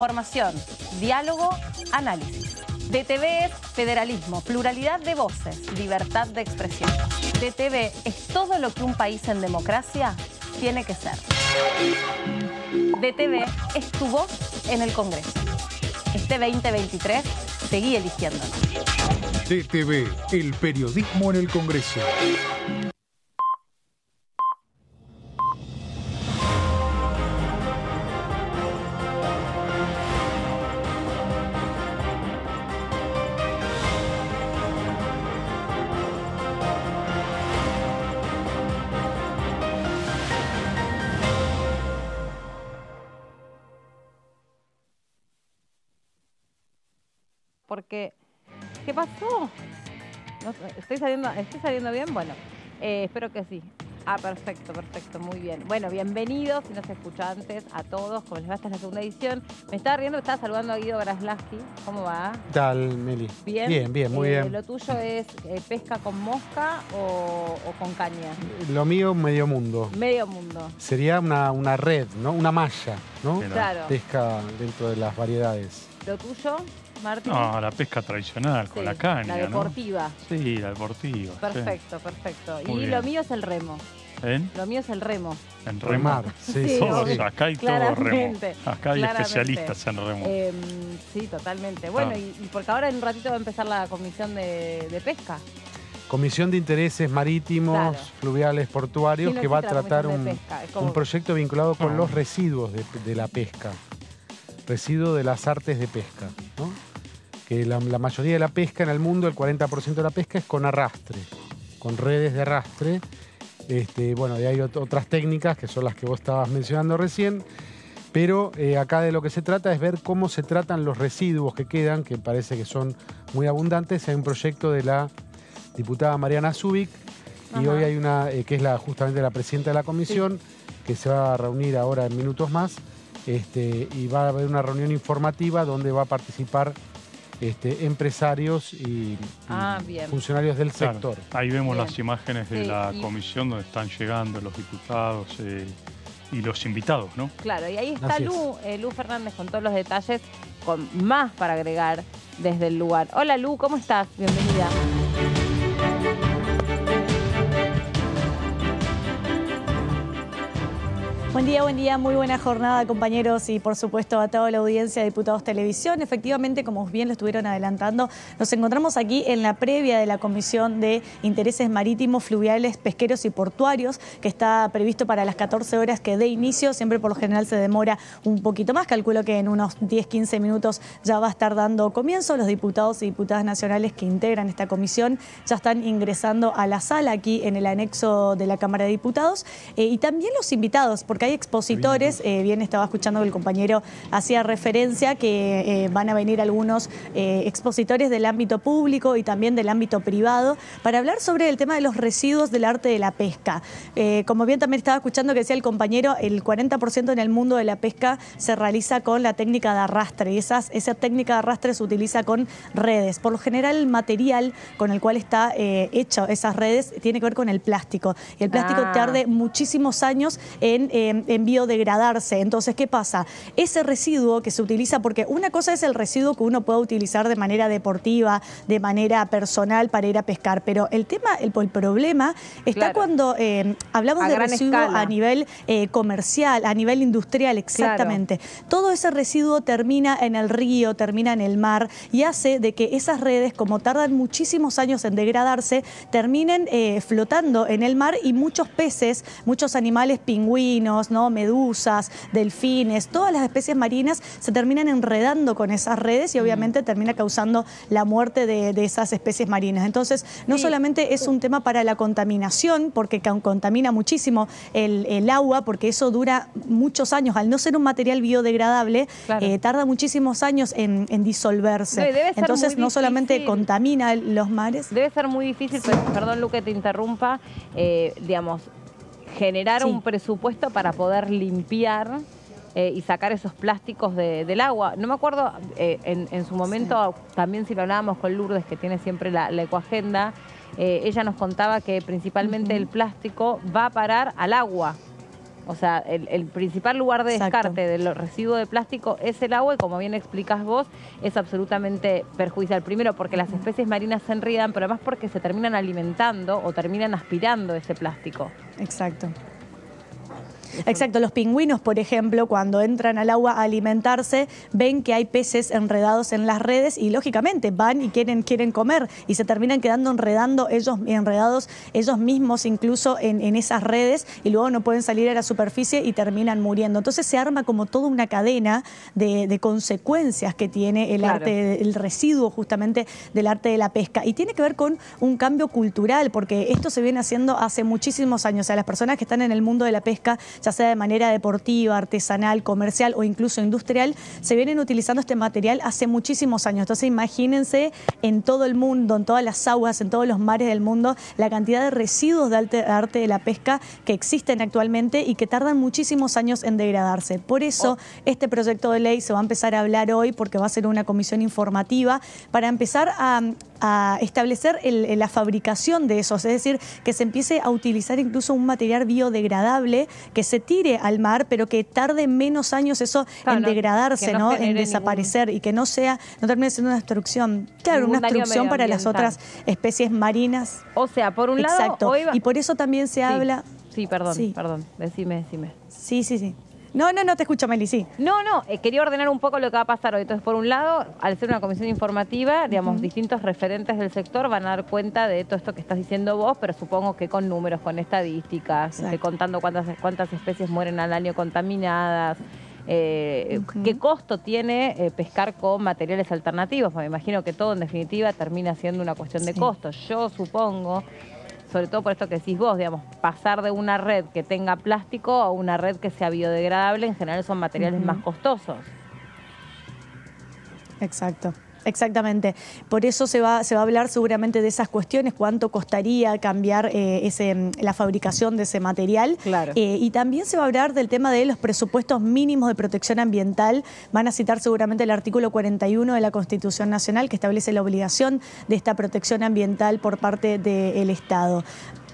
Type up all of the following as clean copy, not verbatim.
Formación, diálogo, análisis. DTV es federalismo, pluralidad de voces, libertad de expresión. DTV es todo lo que un país en democracia tiene que ser. DTV es tu voz en el Congreso. Este 2023, seguí eligiéndonos. DTV, el periodismo en el Congreso. Porque, ¿qué pasó? No, ¿estoy saliendo bien? Bueno, espero que sí. Ah, perfecto, muy bien. Bueno, bienvenidos, si no se escucha antes, a todos, como les va, esta es la segunda edición. Me estaba riendo, estaba saludando a Guido Braslaski. ¿Cómo va? ¿Qué tal, Meli? ¿Bien? Bien, muy bien. ¿Lo tuyo es pesca con mosca o con caña? Lo mío, medio mundo. Medio mundo. Sería una red, ¿no? Una malla, ¿no? Claro. Pesca dentro de las variedades. ¿Lo tuyo, Martín? No, la pesca tradicional, con la caña, la deportiva. ¿no? Sí, la deportiva. Perfecto, perfecto. Muy Y bien. Lo mío es el remo. ¿En? Lo mío es el remo. En Remar, remo. sí. Todos, sí. acá hay todo Claramente, remo. Acá hay claramente. especialistas en remo. Sí, totalmente. Bueno, y porque ahora en un ratito va a empezar la comisión de pesca. Comisión de Intereses Marítimos, Claro. Fluviales, Portuarios, Sí, no que va a existe la tratar comisión de pesca, es como- un proyecto vinculado con No. los residuos de la pesca. Residuos de las artes de pesca, ¿no? Que la mayoría de la pesca en el mundo, el 40% de la pesca es con arrastre, con redes de arrastre. Bueno, y hay otras técnicas que son las que vos estabas mencionando recién, pero acá de lo que se trata es ver cómo se tratan los residuos que quedan, que parece que son muy abundantes. Hay un proyecto de la diputada Mariana Zubik, y Ajá. hoy hay una que es justamente la presidenta de la comisión, que se va a reunir ahora en minutos más, y va a haber una reunión informativa donde va a participar empresarios y bien. funcionarios del Claro, sector. ahí vemos Bien. las imágenes de Sí, la y- comisión donde están llegando los diputados y los invitados, ¿no? Claro, y ahí está Así es. Lu Fernández con todos los detalles, con más para agregar desde el lugar. Hola Lu, ¿cómo estás? Bienvenida. Buen día, muy buena jornada, compañeros, y por supuesto a toda la audiencia de Diputados Televisión. Efectivamente, como bien lo estuvieron adelantando, nos encontramos aquí en la previa de la Comisión de Intereses Marítimos, Fluviales, Pesqueros y Portuarios, que está previsto para las 14 horas que dé inicio. Siempre por lo general se demora un poquito más, calculo que en unos 10-15 minutos ya va a estar dando comienzo. Los diputados y diputadas nacionales que integran esta comisión ya están ingresando a la sala aquí en el anexo de la Cámara de Diputados, y también los invitados, porque hay expositores. Bien, estaba escuchando que el compañero hacía referencia que van a venir algunos expositores del ámbito público y también del ámbito privado para hablar sobre el tema de los residuos del arte de la pesca. Como bien también estaba escuchando que decía el compañero, el 40% en el mundo de la pesca se realiza con la técnica de arrastre, y esa técnica de arrastre se utiliza con redes. Por lo general, el material con el cual está hecho esas redes tiene que ver con el plástico, y el plástico tarda muchísimos años en biodegradarse. Entonces, ¿qué pasa? Ese residuo que se utiliza, porque una cosa es el residuo que uno puede utilizar de manera deportiva, de manera personal para ir a pescar, pero el problema está cuando hablamos A de gran residuo escala. a nivel comercial, a nivel industrial, exactamente. Todo ese residuo termina en el río, termina en el mar, y hace de que esas redes, como tardan muchísimos años en degradarse, terminen flotando en el mar, y muchos peces, muchos animales, pingüinos, ¿no? Medusas, delfines, todas las especies marinas se terminan enredando con esas redes, y obviamente termina causando la muerte de esas especies marinas. Entonces, no solamente es un tema para la contaminación, porque contamina muchísimo el agua, porque eso dura muchos años. Al no ser un material biodegradable, tarda muchísimos años en disolverse. No, y debe ser entonces, muy no solamente difícil. contamina los mares. Debe ser muy difícil, perdón Lu que te interrumpa, digamos, generar un presupuesto para poder limpiar y sacar esos plásticos del agua. No me acuerdo, en su momento, también si lo hablábamos con Lourdes, que tiene siempre la ecoagenda, ella nos contaba que principalmente el plástico va a parar al agua. O sea, el principal lugar de Exacto. descarte de los residuos de plástico es el agua y, como bien explicás vos, es absolutamente perjudicial. Primero porque las especies marinas se enredan, pero además porque se terminan alimentando o terminan aspirando ese plástico. Exacto. Exacto, los pingüinos, por ejemplo, cuando entran al agua a alimentarse, ven que hay peces enredados en las redes y lógicamente van y quieren comer y se terminan quedando enredados ellos mismos incluso en esas redes y luego no pueden salir a la superficie y terminan muriendo. Entonces se arma como toda una cadena de consecuencias que tiene el arte, el residuo justamente del arte de la pesca. Y tiene que ver con un cambio cultural, porque esto se viene haciendo hace muchísimos años. O sea, las personas que están en el mundo de la pesca, ya sea de manera deportiva, artesanal, comercial o incluso industrial, se vienen utilizando este material hace muchísimos años. Entonces imagínense en todo el mundo, en todas las aguas, en todos los mares del mundo, la cantidad de residuos de arte de la pesca que existen actualmente y que tardan muchísimos años en degradarse. Por eso este proyecto de ley se va a empezar a hablar hoy, porque va a ser una comisión informativa para empezar a establecer la fabricación de esos, es decir, que se empiece a utilizar incluso un material biodegradable que se tire al mar, pero que tarde menos años eso en degradarse, ¿no? En desaparecer y que no termine siendo una destrucción. Claro, una destrucción para las otras especies marinas. O sea, por un lado... Exacto. Y por eso también se habla... Sí, perdón. Decime. Sí. No, te escucho, Meli, sí. No, quería ordenar un poco lo que va a pasar hoy. Entonces, por un lado, al ser una comisión informativa, digamos, distintos referentes del sector van a dar cuenta de todo esto que estás diciendo vos, pero supongo que con números, con estadísticas, contando cuántas especies mueren al año contaminadas. ¿Qué costo tiene pescar con materiales alternativos? Porque me imagino que todo, en definitiva, termina siendo una cuestión de costos. Yo supongo, sobre todo por esto que decís vos, digamos, pasar de una red que tenga plástico a una red que sea biodegradable, en general son materiales más costosos. Exactamente. Por eso se va a hablar seguramente de esas cuestiones, cuánto costaría cambiar la fabricación de ese material. Claro. Y también se va a hablar del tema de los presupuestos mínimos de protección ambiental. Van a citar seguramente el artículo 41 de la Constitución Nacional, que establece la obligación de esta protección ambiental por parte del Estado.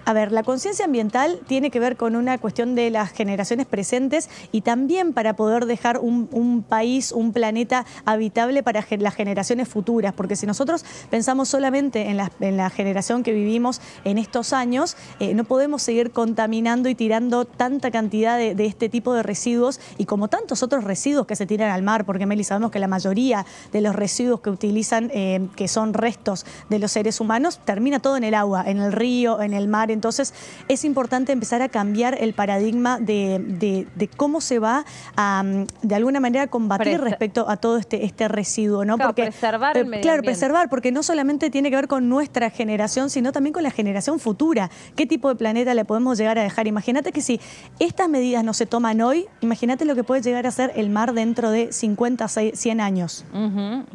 A ver, la conciencia ambiental tiene que ver con una cuestión de las generaciones presentes y también para poder dejar un país, un planeta habitable para las generaciones futuras, porque si nosotros pensamos solamente en la generación que vivimos en estos años, no podemos seguir contaminando y tirando tanta cantidad de este tipo de residuos y como tantos otros residuos que se tiran al mar, porque Meli, sabemos que la mayoría de los residuos que utilizan, que son restos de los seres humanos, termina todo en el agua, en el río, en el mar. Entonces es importante empezar a cambiar el paradigma de cómo se va a, de alguna manera, combatir respecto a todo este residuo, ¿no? Claro, porque preservar el medio claro, ambiente. preservar, porque no solamente tiene que ver con nuestra generación, sino también con la generación futura. ¿Qué tipo de planeta le podemos llegar a dejar? Imagínate que si estas medidas no se toman hoy, imagínate lo que puede llegar a ser el mar dentro de 50, 100 años.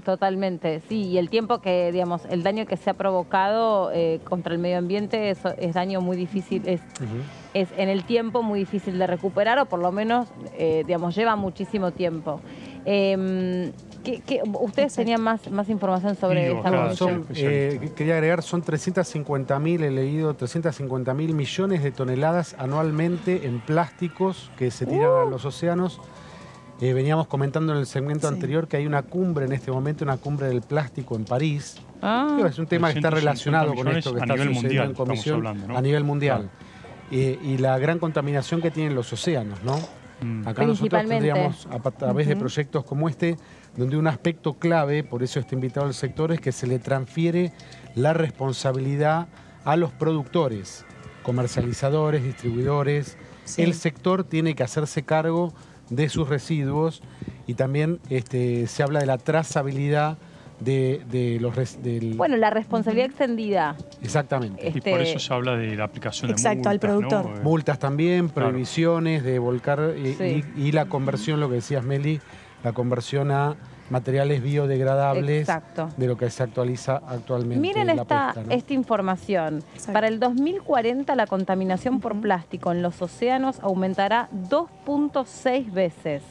Totalmente, sí, y el tiempo que, digamos, el daño que se ha provocado contra el medio ambiente es daño muy difícil, es en el tiempo muy difícil de recuperar, o por lo menos, digamos, lleva muchísimo tiempo. ¿Ustedes tenían más información sobre esta comisión? Quería agregar, son 350.000, he leído, 350.000 millones de toneladas anualmente en plásticos que se tiran a los océanos. Veníamos comentando en el segmento anterior que hay una cumbre en este momento, una cumbre del plástico en París. Es un tema que está relacionado con esto que está sucediendo en comisión a nivel mundial. Y la gran contaminación que tienen los océanos, ¿no? Acá nosotros tendríamos, a través de proyectos como este, donde un aspecto clave, por eso está invitado al sector, es que se le transfiere la responsabilidad a los productores, comercializadores, distribuidores. El sector tiene que hacerse cargo de sus residuos y también se habla de la trazabilidad bueno, la responsabilidad extendida. Exactamente. Y por eso se habla de la aplicación de multas, al productor. ¿no? Multas también, prohibiciones de volcar y la conversión, lo que decías, Meli, la conversión a materiales biodegradables de lo que se actualiza actualmente. Miren esta información. Para el 2040 la contaminación por plástico en los océanos aumentará 2.6 veces.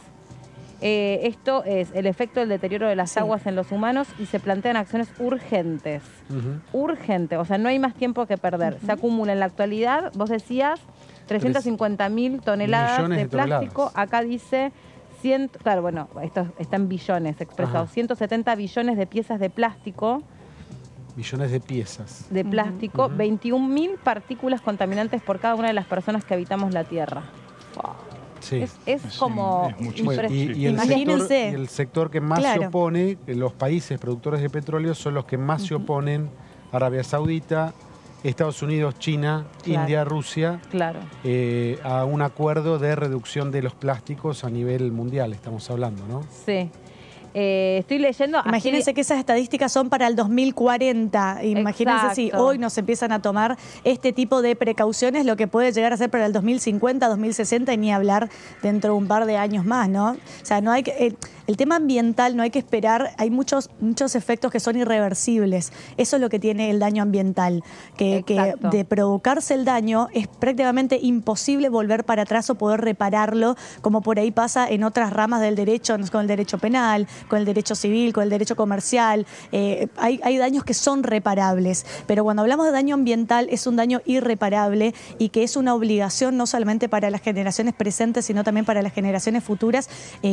Esto es el efecto del deterioro de las aguas en los humanos y se plantean acciones urgentes. Urgentes, o sea, no hay más tiempo que perder. Se acumula en la actualidad, vos decías, 350.000 toneladas millones de de toneladas. plástico. Acá dice, claro, bueno, esto está en billones expresado, Ajá. 170 billones de piezas de plástico. Millones de piezas. De plástico, Ujú. 21.000 partículas contaminantes por cada una de las personas que habitamos la Tierra. Wow. Sí. Es Sí, como es muchísimo. Bueno, y el Imagínense. sector que más se Claro. opone, los países productores de petróleo son los que más se oponen, Arabia Saudita, Estados Unidos, China, Claro. India, Rusia, Claro. a un acuerdo de reducción de los plásticos a nivel mundial, estamos hablando, ¿no? Sí. Estoy leyendo... así- Imagínense que esas estadísticas son para el 2040. Imagínense si Exacto. hoy nos empiezan a tomar este tipo de precauciones, lo que puede llegar a ser para el 2050, 2060 y ni hablar dentro de un par de años más, ¿no? O sea, no hay que, el tema ambiental no hay que esperar, hay muchos efectos que son irreversibles. Eso es lo que tiene el daño ambiental, que Exacto. de provocarse el daño es prácticamente imposible volver para atrás o poder repararlo, como por ahí pasa en otras ramas del derecho, con el derecho penal, con el derecho civil, con el derecho comercial. Hay daños que son reparables, pero cuando hablamos de daño ambiental es un daño irreparable y que es una obligación no solamente para las generaciones presentes, sino también para las generaciones futuras,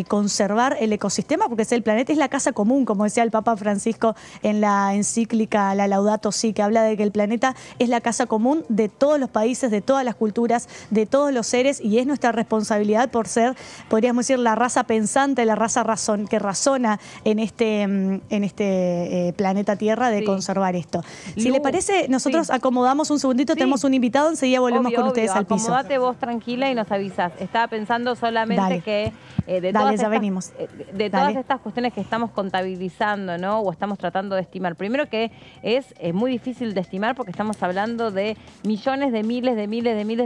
conservar el ecosistema, porque el planeta es la casa común, como decía el Papa Francisco en la encíclica La Laudato Si, que habla de que el planeta es la casa común de todos los países, de todas las culturas, de todos los seres, y es nuestra responsabilidad por ser, podríamos decir, la raza pensante, la raza que razona en este planeta Tierra, de Sí. conservar esto. Si Lu, le parece, nosotros sí. acomodamos un segundito, Sí. tenemos un invitado, enseguida volvemos Obvio, con ustedes obvio. al piso. Acomodate vos tranquila y nos avisas. Estaba pensando solamente Dale. que de Dale, todas ya estas, venimos. De todas Dale. estas cuestiones que estamos contabilizando, ¿no? O estamos tratando de estimar. Primero que es muy difícil de estimar porque estamos hablando de millones de miles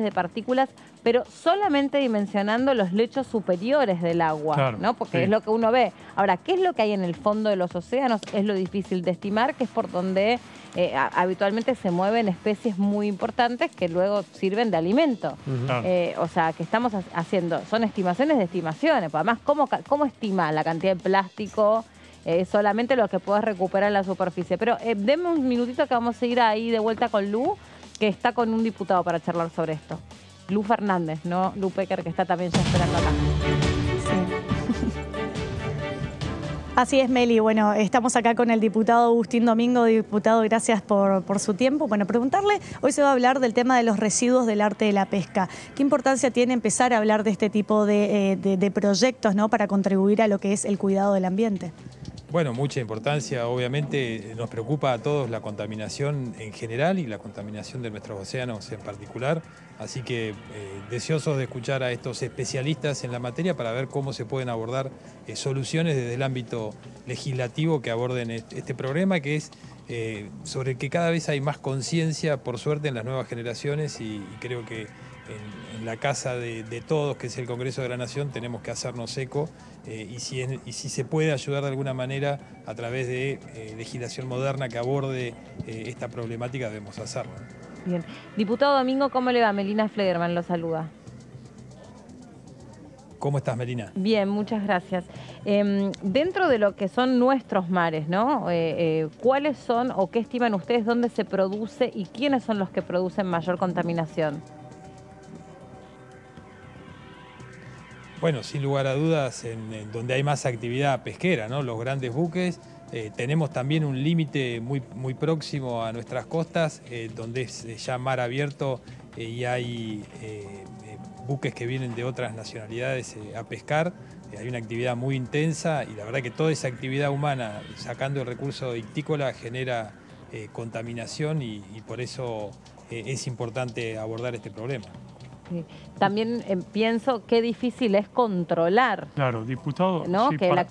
de partículas, pero solamente dimensionando los lechos superiores del agua, Claro, ¿no? Porque sí. es lo que uno ve. Ahora, ¿qué es lo que hay en el fondo de los océanos? Es lo difícil de estimar, que es por donde habitualmente se mueven especies muy importantes que luego sirven de alimento. Claro. O sea, que estamos haciendo, son estimaciones de estimaciones. Además, ¿cómo estima la cantidad de plástico? Solamente lo que puedes recuperar en la superficie. Pero denme un minutito que vamos a ir ahí de vuelta con Lu, que está con un diputado para charlar sobre esto. Lu Fernández, ¿no? Lu Pecker, que está también ya esperando acá. Así es, Meli. Bueno, estamos acá con el diputado Agustín Domingo. Diputado, gracias por su tiempo. Bueno, preguntarle, hoy se va a hablar del tema de los residuos del arte de la pesca. ¿Qué importancia tiene empezar a hablar de este tipo de proyectos, ¿no?, para contribuir a lo que es el cuidado del ambiente? Bueno, mucha importancia. Obviamente nos preocupa a todos la contaminación en general y la contaminación de nuestros océanos en particular. Así que deseosos de escuchar a estos especialistas en la materia para ver cómo se pueden abordar soluciones desde el ámbito legislativo que aborden este problema, que es sobre el que cada vez hay más conciencia, por suerte, en las nuevas generaciones, y creo que en la casa de todos, que es el Congreso de la Nación, tenemos que hacernos eco y si se puede ayudar de alguna manera a través de legislación moderna que aborde esta problemática, debemos hacerlo. Bien. Diputado Domingo, ¿cómo le va? Melina Flederman lo saluda. ¿Cómo estás, Melina? Bien, muchas gracias. Dentro de lo que son nuestros mares, ¿no? ¿Cuáles son o qué estiman ustedes dónde se produce y quiénes son los que producen mayor contaminación? Bueno, sin lugar a dudas, en donde hay más actividad pesquera, ¿no? Los grandes buques. Tenemos también un límite muy próximo a nuestras costas, donde es ya mar abierto y hay buques que vienen de otras nacionalidades a pescar. Hay una actividad muy intensa y la verdad que toda esa actividad humana, sacando el recurso ictícola, genera contaminación y por eso es importante abordar este problema. Sí. También pienso qué difícil es controlar, Claro, diputado. ¿no? sí, Que la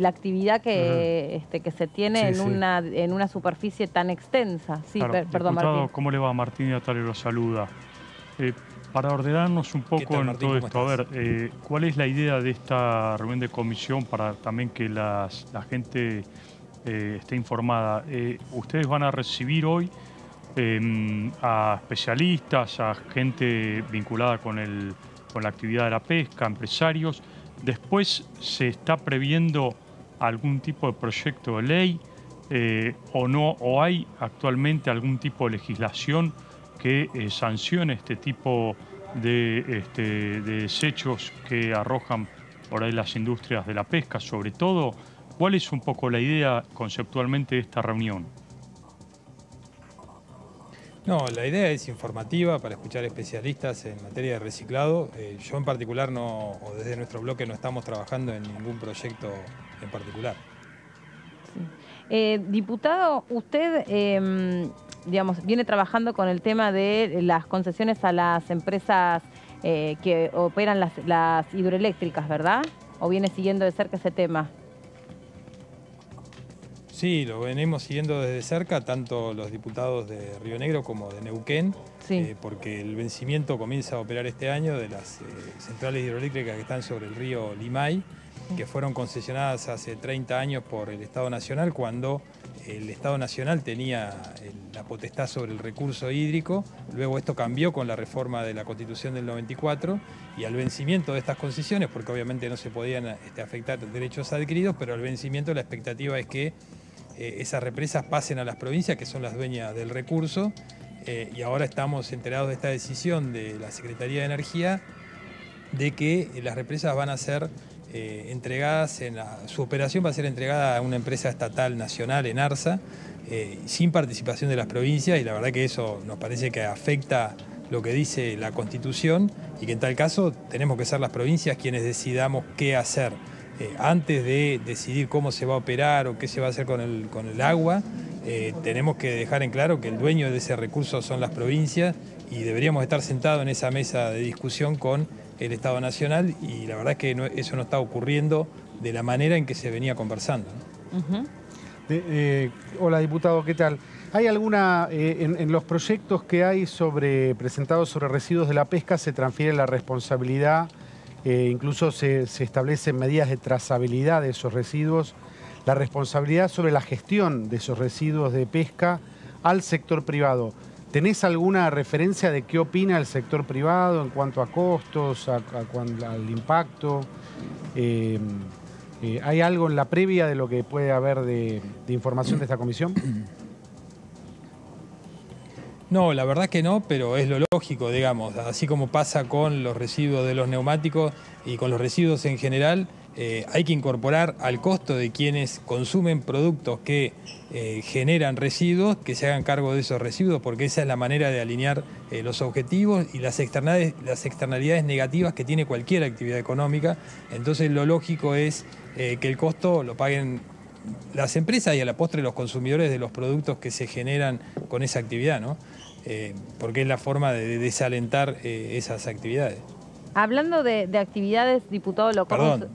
actividad que, que se tiene Sí, en una superficie tan extensa. Sí, claro, perdón, diputado, Martín. ¿cómo le va? Martín Atari lo saluda. Para ordenarnos un ¿Qué poco tal, en Martín? todo ¿Cómo esto, a estás? ver, ¿cuál es la idea de esta reunión de comisión para también que la gente esté informada? Ustedes van a recibir hoy a especialistas, a gente vinculada con la actividad de la pesca, empresarios. Después se está previendo algún tipo de proyecto de ley o no, o hay actualmente algún tipo de legislación que sancione este tipo de desechos que arrojan por ahí las industrias de la pesca, sobre todo. ¿Cuál es un poco la idea conceptualmente de esta reunión? No, la idea es informativa para escuchar especialistas en materia de reciclado. Yo en particular o desde nuestro bloque no estamos trabajando en ningún proyecto en particular. Diputado, usted digamos, viene trabajando con el tema de las concesiones a las empresas que operan las hidroeléctricas, ¿verdad? ¿O viene siguiendo de cerca ese tema? Sí, lo venimos siguiendo desde cerca, tanto los diputados de Río Negro como de Neuquén, sí. Porque el vencimiento comienza a operar este año de las centrales hidroeléctricas que están sobre el río Limay, que fueron concesionadas hace 30 años por el Estado Nacional, cuando el Estado Nacional tenía la potestad sobre el recurso hídrico. Luego esto cambió con la reforma de la Constitución del 94 y al vencimiento de estas concesiones, porque obviamente no se podían afectar derechos adquiridos, pero al vencimiento la expectativa es que esas represas pasen a las provincias, que son las dueñas del recurso, y ahora estamos enterados de esta decisión de la Secretaría de Energía de que las represas van a ser entregadas, su operación va a ser entregada a una empresa estatal nacional, ENARSA, sin participación de las provincias, y la verdad que eso nos parece que afecta lo que dice la Constitución y que en tal caso tenemos que ser las provincias quienes decidamos qué hacer. Antes de decidir cómo se va a operar o qué se va a hacer con el agua, tenemos que dejar en claro que el dueño de ese recurso son las provincias y deberíamos estar sentados en esa mesa de discusión con el Estado Nacional, y la verdad es que eso no está ocurriendo de la manera en que se venía conversando, ¿no? Hola, diputado, ¿qué tal? ¿Hay alguna, en los proyectos que hay presentados sobre residuos de la pesca, se transfiere la responsabilidad, incluso se establecen medidas de trazabilidad de esos residuos, la responsabilidad sobre la gestión de esos residuos de pesca al sector privado? ¿Tenés alguna referencia de qué opina el sector privado en cuanto a costos, al impacto? ¿Hay algo en la previa de lo que puede haber de información de esta comisión? No, la verdad que no, pero es lo lógico, digamos. Así como pasa con los residuos de los neumáticos y con los residuos en general, hay que incorporar al costo de quienes consumen productos que generan residuos, que se hagan cargo de esos residuos, porque esa es la manera de alinear los objetivos y las externalidades negativas que tiene cualquier actividad económica. Entonces lo lógico es que el costo lo paguen las empresas y a la postre los consumidores de los productos que se generan con esa actividad, ¿no? Porque es la forma de desalentar esas actividades. Hablando de actividades, diputado local. Perdón,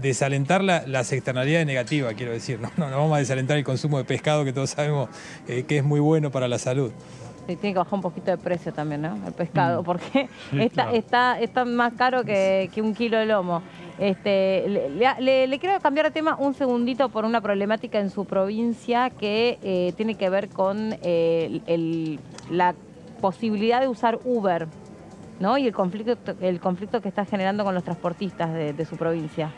desalentar las externalidades negativas, quiero decir. No vamos a desalentar el consumo de pescado, que todos sabemos que es muy bueno para la salud. Sí, tiene que bajar un poquito de precio también, ¿no? El pescado, porque sí, está más caro que un kilo de lomo. Le quiero cambiar de tema un segundito por una problemática en su provincia que tiene que ver con la posibilidad de usar Uber, ¿no? Y el conflicto que está generando con los transportistas de su provincia.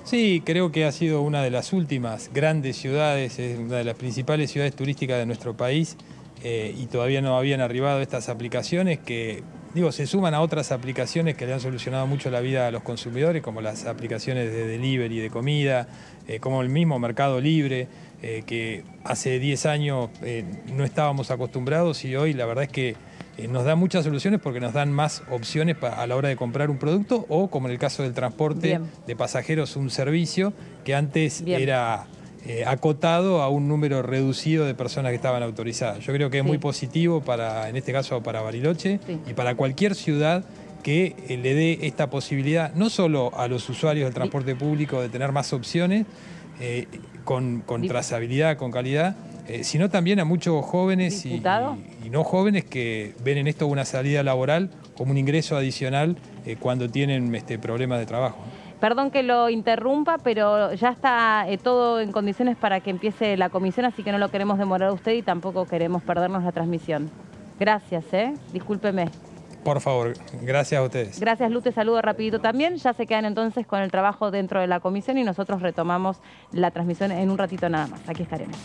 Sí, creo que ha sido una de las últimas grandes ciudades, es una de las principales ciudades turísticas de nuestro país, y todavía no habían arribado estas aplicaciones que, se suman a otras aplicaciones que le han solucionado mucho la vida a los consumidores, como las aplicaciones de delivery de comida, como el mismo Mercado Libre, que hace 10 años no estábamos acostumbrados, y hoy la verdad es que nos da muchas soluciones porque nos dan más opciones a la hora de comprar un producto, o como en el caso del transporte de pasajeros, un servicio que antes era acotado a un número reducido de personas que estaban autorizadas. Yo creo que es muy positivo en este caso para Bariloche y para cualquier ciudad que le dé esta posibilidad, no solo a los usuarios del transporte público de tener más opciones, con trazabilidad, con calidad, sino también a muchos jóvenes y no jóvenes que ven en esto una salida laboral como un ingreso adicional cuando tienen problemas de trabajo. Perdón que lo interrumpa, pero ya está todo en condiciones para que empiece la comisión, así que no lo queremos demorar a usted y tampoco queremos perdernos la transmisión. Gracias, discúlpeme. Por favor, gracias a ustedes. Gracias, Lu, te saludo rapidito también. Ya se quedan entonces con el trabajo dentro de la comisión y nosotros retomamos la transmisión en un ratito nada más. Aquí estaremos.